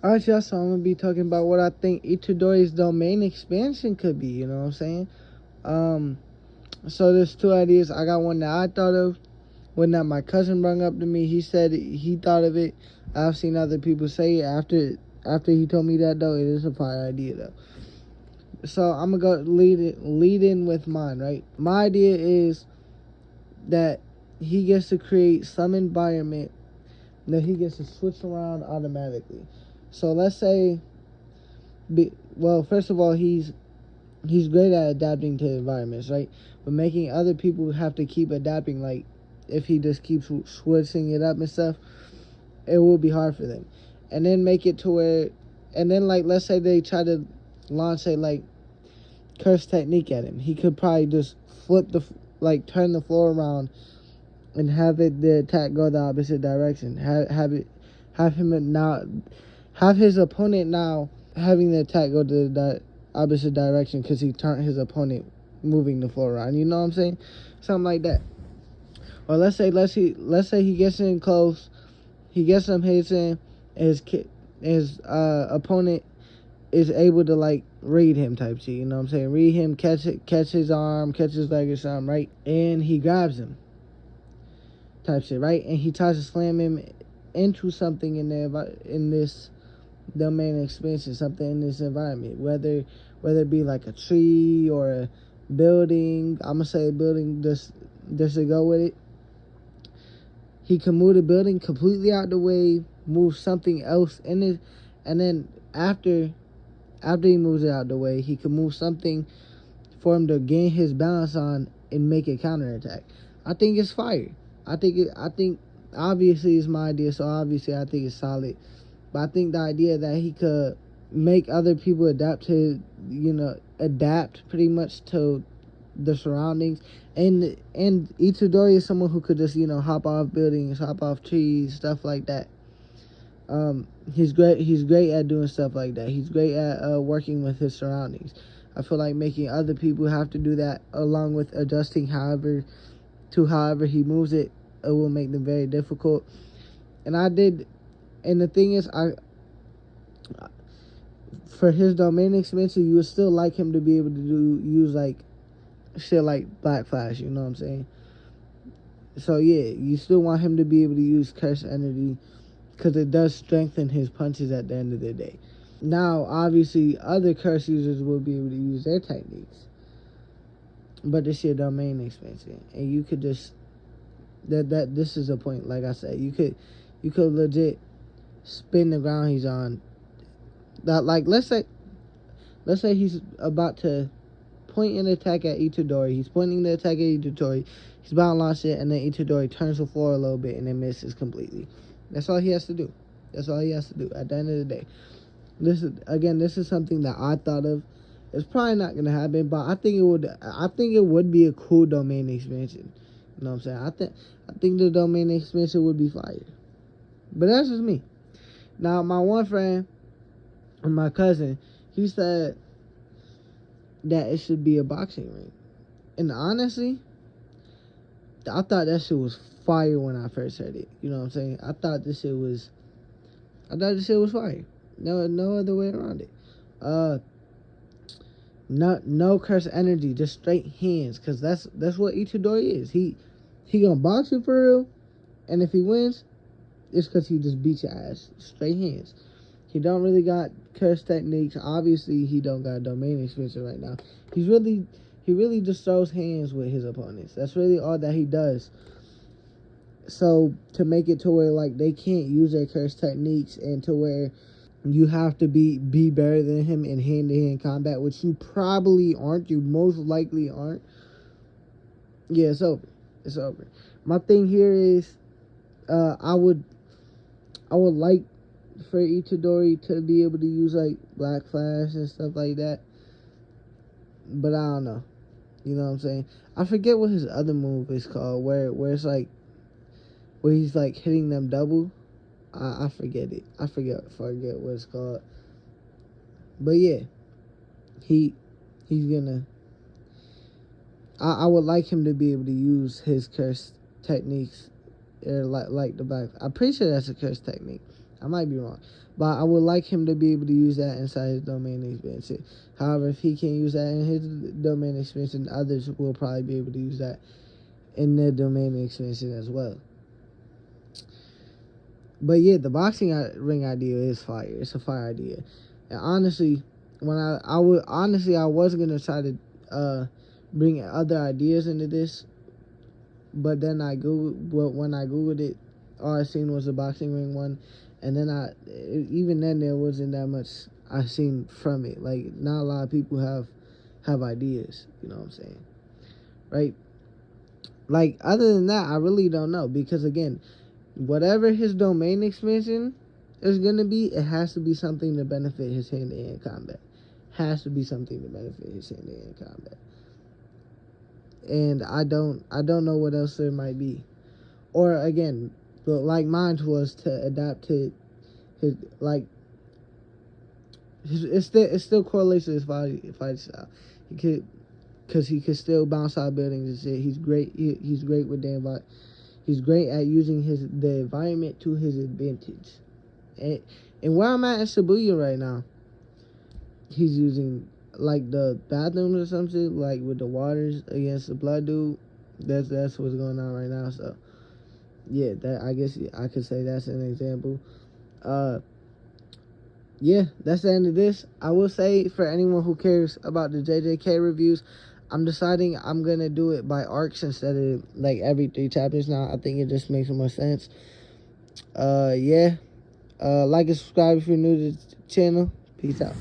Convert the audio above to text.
Alright, y'all, so I'm gonna be talking about what I think Itadori's domain expansion could be, you know what I'm saying? So there's two ideas. I got one that I thought of, one that my cousin brought up to me. He said he thought of it. I've seen other people say it after he told me that, though. It is a fire idea, though. So I'm gonna go lead in with mine, right? My idea is that he gets to create some environment that he gets to switch around automatically. So let's say, first of all, he's great at adapting to environments, right? But making other people have to keep adapting, like if he just keeps switching it up and stuff, it will be hard for them. And then make it to where, and then like let's say they try to launch a like curse technique at him, he could probably just turn the floor around and have the attack go the opposite direction. Have his opponent now having the attack go to the opposite direction because he turned his opponent moving the floor around. You know what I'm saying? Something like that. Or let's say he gets in close, he gets some hits in, and his opponent is able to like read him type shit. You know what I'm saying? Read him, catch his arm, catch his leg or something, right? And he grabs him type shit, right? And he tries to slam him into something in this domain expansion, something in this environment, whether it be like a tree or a building. I'm gonna say a building just to go with it. He can move the building completely out the way, move something else in it, and then after he moves it out the way, he can move something for him to gain his balance on and make a counterattack. I think it's fire. I think obviously it's my idea, so obviously I think it's solid. But I think the idea that he could make other people adapt pretty much to the surroundings, and Itadori is someone who could just hop off buildings, hop off trees, stuff like that. He's great at doing stuff like that. He's great at working with his surroundings. I feel like making other people have to do that, along with adjusting however he moves it, it will make them very difficult. And the thing is, for his domain expansion, you would still like him to be able to use like shit like Black Flash, you know what I'm saying? So yeah, you still want him to be able to use curse energy, because it does strengthen his punches at the end of the day. Now, obviously, other curse users will be able to use their techniques, but this your domain expansion, and you could just this is a point. Like I said, you could legit spin the ground he's on. That, like, let's say he's about to point an attack at Itadori. He's pointing the attack at Itadori. He's about to launch it, and then Itadori turns the floor a little bit and then misses completely. That's all he has to do. That's all he has to do at the end of the day. This is something that I thought of. It's probably not gonna happen, but I think it would be a cool domain expansion. You know what I'm saying? I think the domain expansion would be fire. But that's just me. Now, my one friend, and my cousin, he said that it should be a boxing ring. And honestly, I thought that shit was fire when I first heard it. You know what I'm saying? I thought this shit was fire. No other way around it. No curse energy, just straight hands, cause that's what Itadori is. He gonna box you for real, and if he wins, it's cause he just beat your ass. Straight hands. He don't really got curse techniques. Obviously, he don't got domain expansion right now. He really just throws hands with his opponents. That's really all that he does. So to make it to where like they can't use their curse techniques, and to where you have to be better than him in hand-to-hand combat, which you probably aren't. You most likely aren't. Yeah, it's over. It's over. My thing here is, I would like for Itadori to be able to use like Black Flash and stuff like that, but I don't know. You know what I'm saying? I forget what his other move is called, where it's like where he's like hitting them double. I forget it. I forget what it's called. But yeah, he's gonna. I would like him to be able to use his curse techniques, or like the back. I'm pretty sure that's a curse technique. I might be wrong. But I would like him to be able to use that inside his domain expansion. However, if he can't use that in his domain expansion, others will probably be able to use that in their domain expansion as well. But yeah, the boxing ring idea is fire. It's a fire idea. And honestly, when I was gonna try to bring other ideas into this, but then when I googled it, all I seen was the boxing ring one, and then even then there wasn't that much I seen from it. Like, not a lot of people have ideas. You know what I'm saying, right? Like, other than that, I really don't know, because again, whatever his domain expansion is gonna be, it has to be something to benefit his hand-to-hand combat. Has to be something to benefit his hand-to-hand combat. And I don't know what else there might be. Or again, like mine was to adapt to his, like, it still correlates to his fight style. Because he could still bounce out buildings and shit. He's great. He's great with he's great at using the environment to his advantage. And where I'm at in Shibuya right now, he's using, like, the bathrooms or some shit, like with the waters against the blood dude. That's what's going on right now. So yeah, that, I guess I could say that's an example. Yeah, that's the end of this. I will say, for anyone who cares about the JJK reviews, I'm deciding I'm gonna do it by arcs instead of like every 3 chapters now. I think it just makes more sense. Yeah. Like and subscribe if you're new to the channel. Peace out.